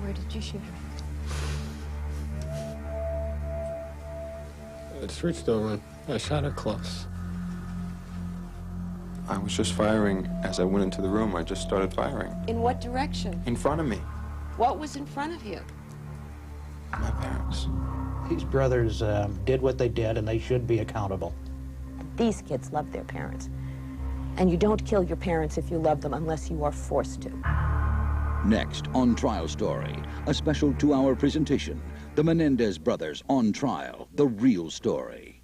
Where did you shoot her? It's reached over. I shot her close. I was just firing as I went into the room. I just started firing. In what direction? In front of me. What was in front of you? My parents. These brothers did what they did, and they should be accountable. These kids love their parents. And you don't kill your parents if you love them unless you are forced to. Next on Trial Story, a special 2-hour presentation, The Menendez Brothers on Trial, the real story.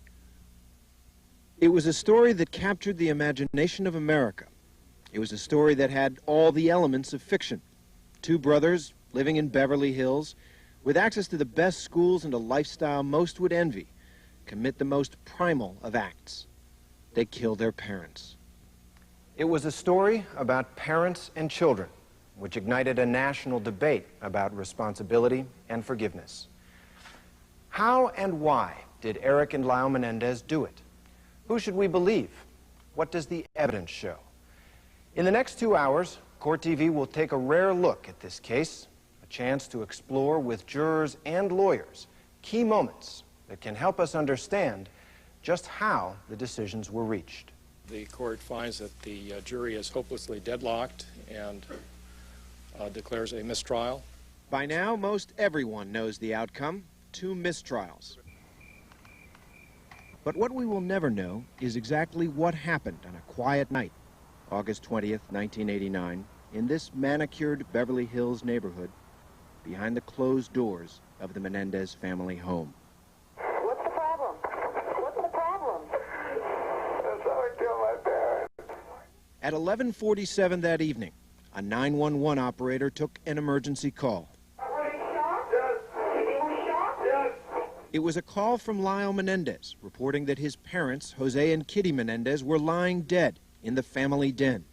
It was a story that captured the imagination of America. It was a story that had all the elements of fiction. Two brothers living in Beverly Hills, with access to the best schools and a lifestyle most would envy, commit the most primal of acts. They kill their parents. It was a story about parents and children, which ignited a national debate about responsibility and forgiveness. How and why did Eric and Lyle Menendez do it? Who should we believe? What does the evidence show? In the next 2 hours, Court TV will take a rare look at this case, a chance to explore with jurors and lawyers key moments that can help us understand just how the decisions were reached. The court finds that the jury is hopelessly deadlocked and declares a mistrial. By now, most everyone knows the outcome: 2 mistrials. But what we will never know is exactly what happened on a quiet night, August 20th, 1989, in this manicured Beverly Hills neighborhood, behind the closed doors of the Menendez family home. What's the problem? What's the problem? That's how I killed my parents. At 11:47 that evening, a 911 operator took an emergency call. It was a call from Lyle Menendez, reporting that his parents, Jose and Kitty Menendez, were lying dead in the family den.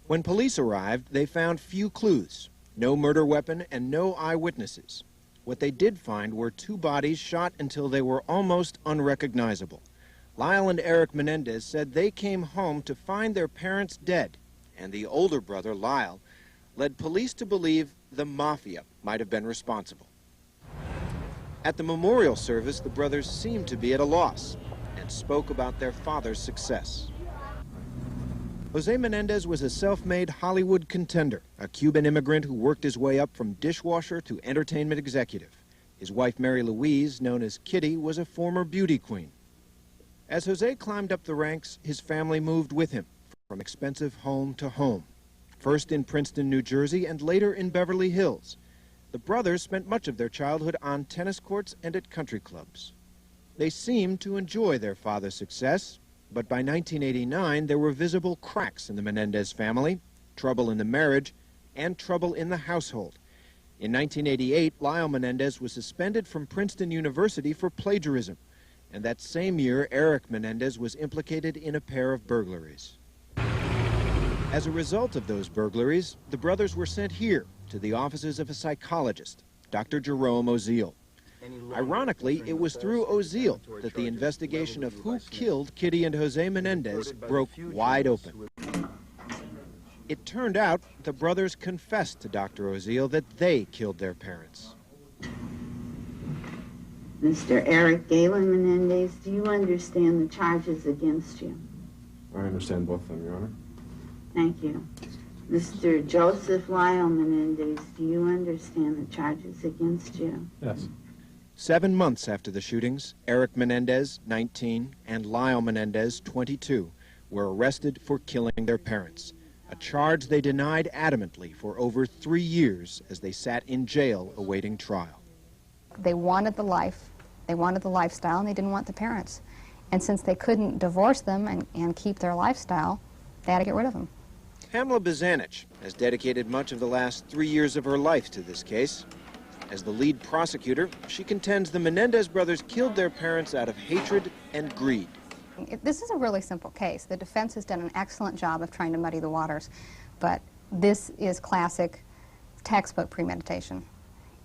When police arrived, they found few clues, no murder weapon and no eyewitnesses. What they did find were 2 bodies shot until they were almost unrecognizable. Lyle and Eric Menendez said they came home to find their parents dead, and the older brother, Lyle, led police to believe the mafia might have been responsible. At the memorial service, the brothers seemed to be at a loss and spoke about their father's success. Jose Menendez was a self-made Hollywood contender, a Cuban immigrant who worked his way up from dishwasher to entertainment executive. His wife, Mary Louise, known as Kitty, was a former beauty queen. As Jose climbed up the ranks, his family moved with him from expensive home to home, first in Princeton, New Jersey, and later in Beverly Hills. The brothers spent much of their childhood on tennis courts and at country clubs. They seemed to enjoy their father's success, but by 1989 there were visible cracks in the Menendez family, trouble in the marriage, and trouble in the household. In 1988, Lyle Menendez was suspended from Princeton University for plagiarism, and that same year Eric Menendez was implicated in a pair of burglaries. As a result of those burglaries, the brothers were sent here to the offices of a psychologist, Dr. Jerome Oziel. Ironically, it was through Oziel that the investigation of who killed Kitty and Jose Menendez broke wide open. It turned out the brothers confessed to Dr. Oziel that they killed their parents. Mr. Eric Galen Menendez, do you understand the charges against you? I understand both of them, Your Honor. Thank you. Mr. Joseph Lyle Menendez, do you understand the charges against you? Yes. 7 months after the shootings, Eric Menendez, 19, and Lyle Menendez, 22, were arrested for killing their parents, a charge they denied adamantly for over 3 years as they sat in jail awaiting trial. They wanted the life, they wanted the lifestyle, and they didn't want the parents. And since they couldn't divorce them and keep their lifestyle, they had to get rid of them. Pamela Bizanich has dedicated much of the last 3 years of her life to this case. As the lead prosecutor, she contends the Menendez brothers killed their parents out of hatred and greed. This is a really simple case. The defense has done an excellent job of trying to muddy the waters, but this is classic textbook premeditation,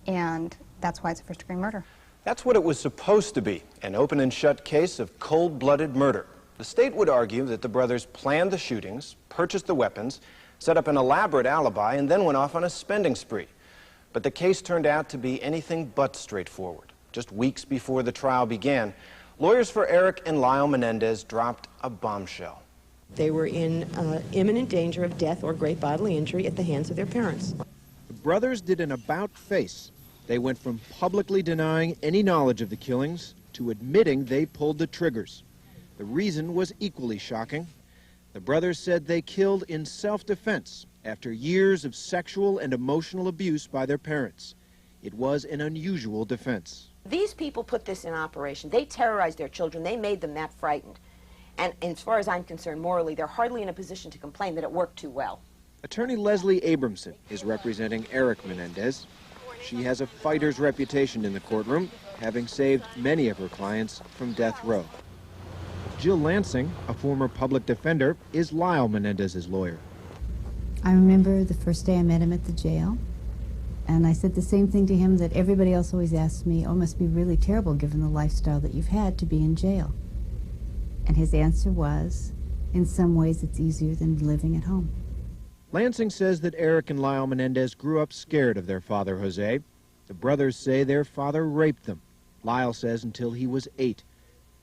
and that's why it's a first-degree murder. That's what it was supposed to be, an open and shut case of cold-blooded murder. The state would argue that the brothers planned the shootings, purchased the weapons, set up an elaborate alibi, and then went off on a spending spree. But the case turned out to be anything but straightforward. Just weeks before the trial began, lawyers for Eric and Lyle Menendez dropped a bombshell. They were in imminent danger of death or great bodily injury at the hands of their parents. The brothers did an about-face. They went from publicly denying any knowledge of the killings to admitting they pulled the triggers. The reason was equally shocking. The brothers said they killed in self-defense after years of sexual and emotional abuse by their parents. It was an unusual defense. These people put this in operation. They terrorized their children. They made them that frightened. And as far as I'm concerned, morally, they're hardly in a position to complain that it worked too well. Attorney Leslie Abramson is representing Eric Menendez. She has a fighter's reputation in the courtroom, having saved many of her clients from death row. Jill Lansing, a former public defender, is Lyle Menendez's lawyer. I remember the first day I met him at the jail, and I said the same thing to him that everybody else always asks me, oh, it must be really terrible given the lifestyle that you've had to be in jail. And his answer was, in some ways it's easier than living at home. Lansing says that Eric and Lyle Menendez grew up scared of their father, Jose. The brothers say their father raped them. Lyle says until he was 8.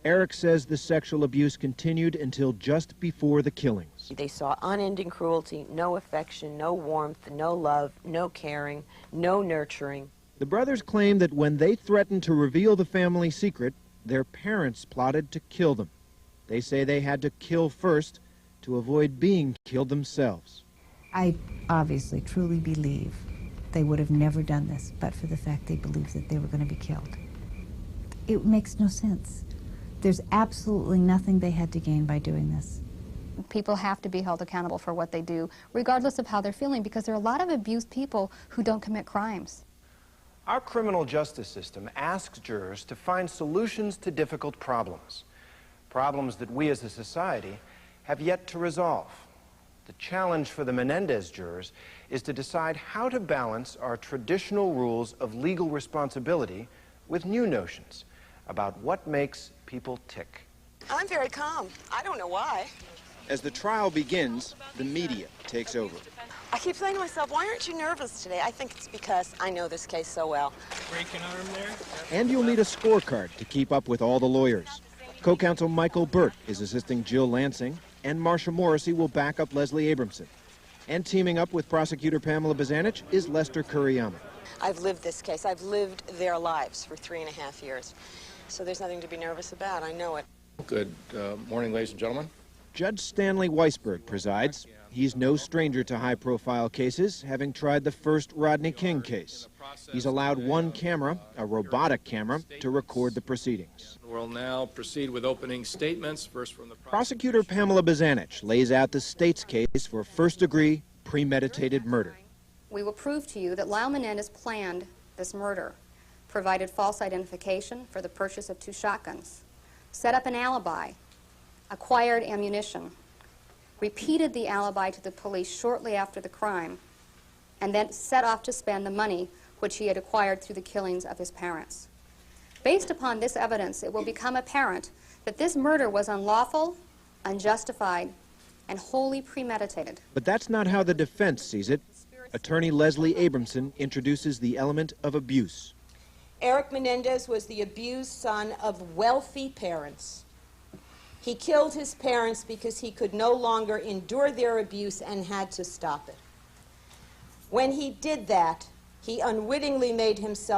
Eric says the sexual abuse continued until just before the killings. They saw unending cruelty, no affection, no warmth, no love, no caring, no nurturing. The brothers claim that when they threatened to reveal the family secret, their parents plotted to kill them. They say they had to kill first to avoid being killed themselves. I obviously truly believe they would have never done this but for the fact they believed that they were going to be killed. It makes no sense. There's absolutely nothing they had to gain by doing this. People have to be held accountable for what they do, regardless of how they're feeling, because there are a lot of abused people who don't commit crimes. Our criminal justice system asks jurors to find solutions to difficult problems, problems that we as a society have yet to resolve. The challenge for the Menendez jurors is to decide how to balance our traditional rules of legal responsibility with new notions about what makes people tick. I'm very calm. I don't know why. As the trial begins, the media takes over. I keep saying to myself, why aren't you nervous today? I think it's because I know this case so well. Breaking arm there? And you'll need a scorecard to keep up with all the lawyers. Co-counsel Michael Burt is assisting Jill Lansing, and Marcia Morrissey will back up Leslie Abramson. And teaming up with prosecutor Pamela Bazanich is Lester Kuriyama. I've lived this case. I've lived their lives for 3.5 years. So there's nothing to be nervous about. I know it. Good morning, ladies and gentlemen. Judge Stanley Weisberg presides. He's no stranger to high-profile cases, having tried the first Rodney King case. He's allowed one camera, a robotic camera, to record the proceedings. We'll now proceed with opening statements, first from the Prosecutor Pamela Bazanich lays out the state's case for first-degree premeditated murder. We will prove to you that Lyle Menendez planned this murder, provided false identification for the purchase of 2 shotguns, set up an alibi, acquired ammunition, repeated the alibi to the police shortly after the crime, and then set off to spend the money which he had acquired through the killings of his parents. Based upon this evidence, it will become apparent that this murder was unlawful, unjustified, and wholly premeditated. But that's not how the defense sees it. Attorney Leslie Abramson introduces the element of abuse. Eric Menendez was the abused son of wealthy parents. He killed his parents because he could no longer endure their abuse and had to stop it. When he did that, he unwittingly made himself